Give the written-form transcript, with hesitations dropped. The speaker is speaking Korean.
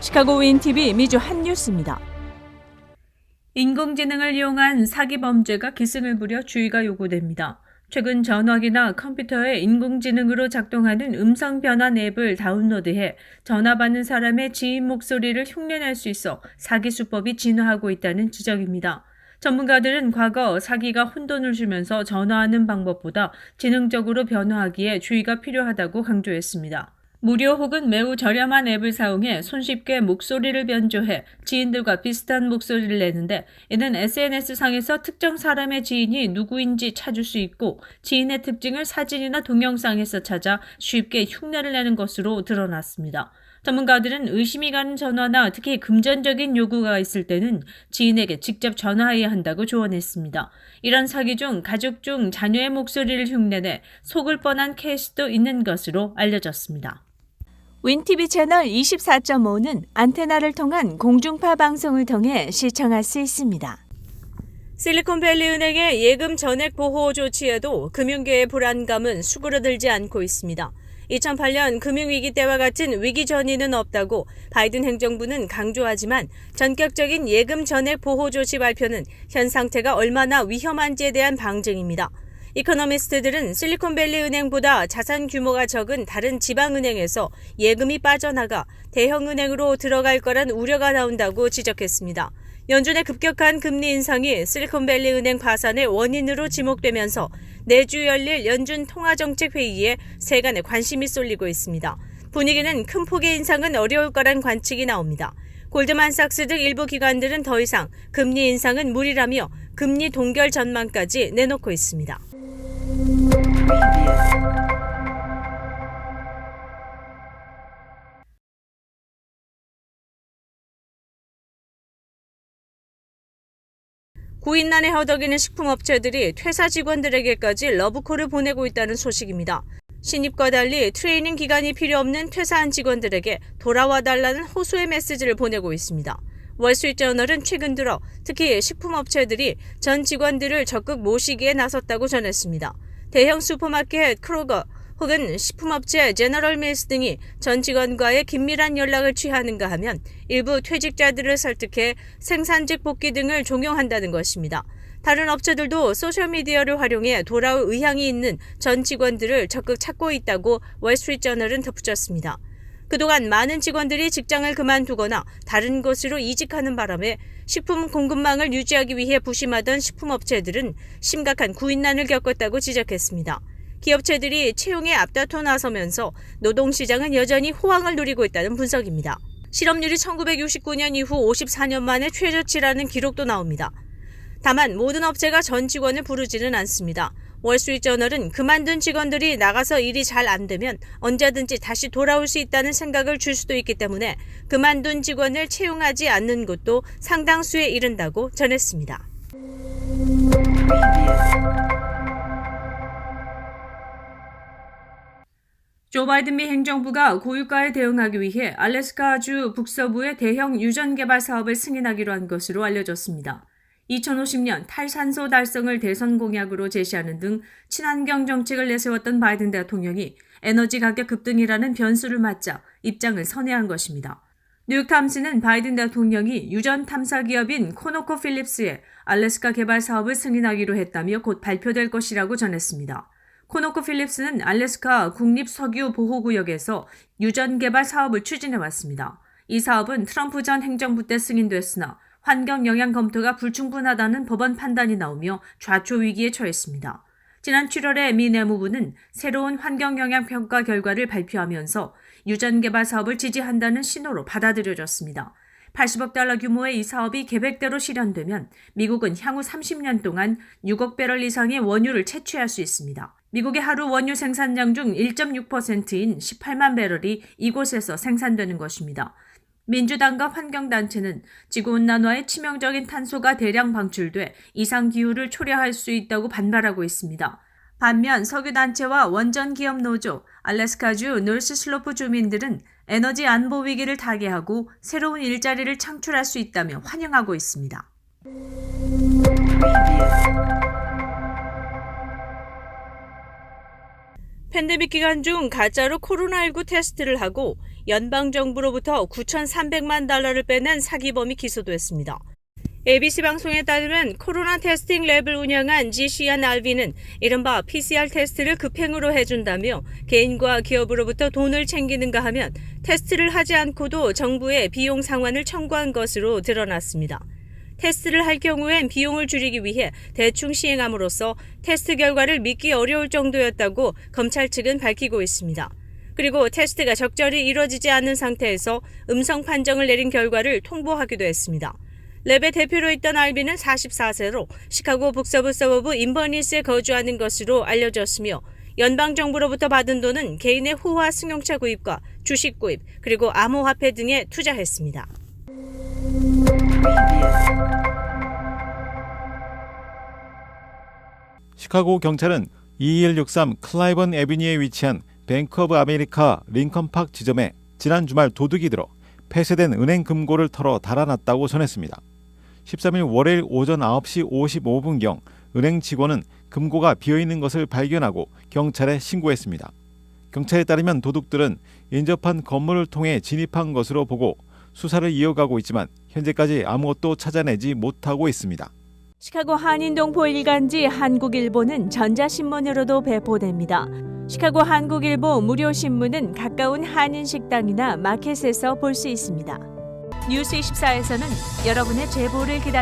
시카고 윈TV 미주 핫뉴스입니다. 인공지능을 이용한 사기 범죄가 기승을 부려 주의가 요구됩니다. 최근 전화기나 컴퓨터에 인공지능으로 작동하는 음성 변환 앱을 다운로드해 전화 받는 사람의 지인 목소리를 흉내낼 수 있어 사기 수법이 진화하고 있다는 지적입니다. 전문가들은 과거 사기가 혼돈을 주면서 전화하는 방법보다 지능적으로 변화하기에 주의가 필요하다고 강조했습니다. 무료 혹은 매우 저렴한 앱을 사용해 손쉽게 목소리를 변조해 지인들과 비슷한 목소리를 내는데, 이는 SNS상에서 특정 사람의 지인이 누구인지 찾을 수 있고 지인의 특징을 사진이나 동영상에서 찾아 쉽게 흉내를 내는 것으로 드러났습니다. 전문가들은 의심이 가는 전화나 특히 금전적인 요구가 있을 때는 지인에게 직접 전화해야 한다고 조언했습니다. 이런 사기 중 가족 중 자녀의 목소리를 흉내내 속을 뻔한 케이스도 있는 것으로 알려졌습니다. 윈TV 채널 24.5는 안테나를 통한 공중파 방송을 통해 시청할 수 있습니다. 실리콘밸리 은행의 예금 전액 보호 조치에도 금융계의 불안감은 수그러들지 않고 있습니다. 2008년 금융위기 때와 같은 위기 전이는 없다고 바이든 행정부는 강조하지만, 전격적인 예금 전액 보호 조치 발표는 현 상태가 얼마나 위험한지에 대한 방증입니다. 이코노미스트들은 실리콘밸리 은행보다 자산 규모가 적은 다른 지방은행에서 예금이 빠져나가 대형은행으로 들어갈 거란 우려가 나온다고 지적했습니다. 연준의 급격한 금리 인상이 실리콘밸리 은행 파산의 원인으로 지목되면서 내주 열릴 연준 통화정책회의에 세간의 관심이 쏠리고 있습니다. 분위기는 큰 폭의 인상은 어려울 거란 관측이 나옵니다. 골드만삭스 등 일부 기관들은 더 이상 금리 인상은 무리라며 금리 동결 전망까지 내놓고 있습니다. 구인난에 허덕이는 식품업체들이 퇴사 직원들에게까지 러브콜을 보내고 있다는 소식입니다. 신입과 달리 트레이닝 기간이 필요 없는 퇴사한 직원들에게 돌아와달라는 호소의 메시지를 보내고 있습니다. 월스트리트저널은 최근 들어 특히 식품업체들이 전 직원들을 적극 모시기에 나섰다고 전했습니다. 대형 슈퍼마켓 크로거 혹은 식품업체 제너럴 밀스 등이 전 직원과의 긴밀한 연락을 취하는가 하면 일부 퇴직자들을 설득해 생산직 복귀 등을 종용한다는 것입니다. 다른 업체들도 소셜미디어를 활용해 돌아올 의향이 있는 전 직원들을 적극 찾고 있다고 월스트리트저널은 덧붙였습니다. 그동안 많은 직원들이 직장을 그만두거나 다른 곳으로 이직하는 바람에 식품 공급망을 유지하기 위해 부심하던 식품업체들은 심각한 구인난을 겪었다고 지적했습니다. 기업체들이 채용에 앞다퉈 나서면서 노동시장은 여전히 호황을 누리고 있다는 분석입니다. 실업률이 1969년 이후 54년 만에 최저치라는 기록도 나옵니다. 다만 모든 업체가 전 직원을 부르지는 않습니다. 월스트리트저널은 그만둔 직원들이 나가서 일이 잘 안 되면 언제든지 다시 돌아올 수 있다는 생각을 줄 수도 있기 때문에 그만둔 직원을 채용하지 않는 곳도 상당수에 이른다고 전했습니다. 조 바이든 미 행정부가 고유가에 대응하기 위해 알래스카주 북서부의 대형 유전 개발 사업을 승인하기로 한 것으로 알려졌습니다. 2050년 탈산소 달성을 대선 공약으로 제시하는 등 친환경 정책을 내세웠던 바이든 대통령이 에너지 가격 급등이라는 변수를 맞자 입장을 선회한 것입니다. 뉴욕타임스는 바이든 대통령이 유전 탐사 기업인 코노코필립스의 알래스카 개발 사업을 승인하기로 했다며 곧 발표될 것이라고 전했습니다. 코노코필립스는 알래스카 국립석유보호구역에서 유전 개발 사업을 추진해왔습니다. 이 사업은 트럼프 전 행정부 때 승인됐으나 환경 영향 검토가 불충분하다는 법원 판단이 나오며 좌초 위기에 처했습니다. 지난 7월에 미 내무부는 새로운 환경 영향 평가 결과를 발표하면서 유전 개발 사업을 지지한다는 신호로 받아들여졌습니다. 80억 달러 규모의 이 사업이 계획대로 실현되면 미국은 향후 30년 동안 6억 배럴 이상의 원유를 채취할 수 있습니다. 미국의 하루 원유 생산량 중 1.6%인 18만 배럴이 이곳에서 생산되는 것입니다. 민주당과 환경단체는 지구온난화에 치명적인 탄소가 대량 방출돼 이상기후를 초래할 수 있다고 반발하고 있습니다. 반면 석유단체와 원전기업 노조, 알래스카주 노스슬로프 주민들은 에너지 안보 위기를 타개하고 새로운 일자리를 창출할 수 있다며 환영하고 있습니다. 팬데믹 기간 중 가짜로 코로나19 테스트를 하고 연방정부로부터 9,300만 달러를 빼낸 사기범이 기소됐습니다. ABC 방송에 따르면 코로나 테스팅 랩을 운영한 지시안 알비는 이른바 PCR 테스트를 급행으로 해준다며 개인과 기업으로부터 돈을 챙기는가 하면 테스트를 하지 않고도 정부에 비용 상환을 청구한 것으로 드러났습니다. 테스트를 할 경우엔 비용을 줄이기 위해 대충 시행함으로써 테스트 결과를 믿기 어려울 정도였다고 검찰 측은 밝히고 있습니다. 그리고 테스트가 적절히 이뤄지지 않은 상태에서 음성 판정을 내린 결과를 통보하기도 했습니다. 랩의 대표로 있던 알비는 44세로 시카고 북서부 서버브 인버니스에 거주하는 것으로 알려졌으며 연방정부로부터 받은 돈은 개인의 호화 승용차 구입과 주식 구입 그리고 암호화폐 등에 투자했습니다. 시카고 경찰은 2163 클라이번 애비뉴에 위치한 뱅크 오브 아메리카 링컨파크 지점에 지난 주말 도둑이 들어 폐쇄된 은행 금고를 털어 달아났다고 전했습니다. 13일 월요일 오전 9시 55분경 은행 직원은 금고가 비어있는 것을 발견하고 경찰에 신고했습니다. 경찰에 따르면 도둑들은 인접한 건물을 통해 진입한 것으로 보고 수사를 이어가고 있지만 현재까지 아무것도 찾아내지 못하고 있습니다. 시카고 한인동포 일간지 한국일보는 전자신문으로도 배포됩니다. 시카고 한국일보 무료신문은 가까운 한인식당이나 마켓에서 볼 수 있습니다. 뉴스24에서는 여러분의 제보를 기다립니다.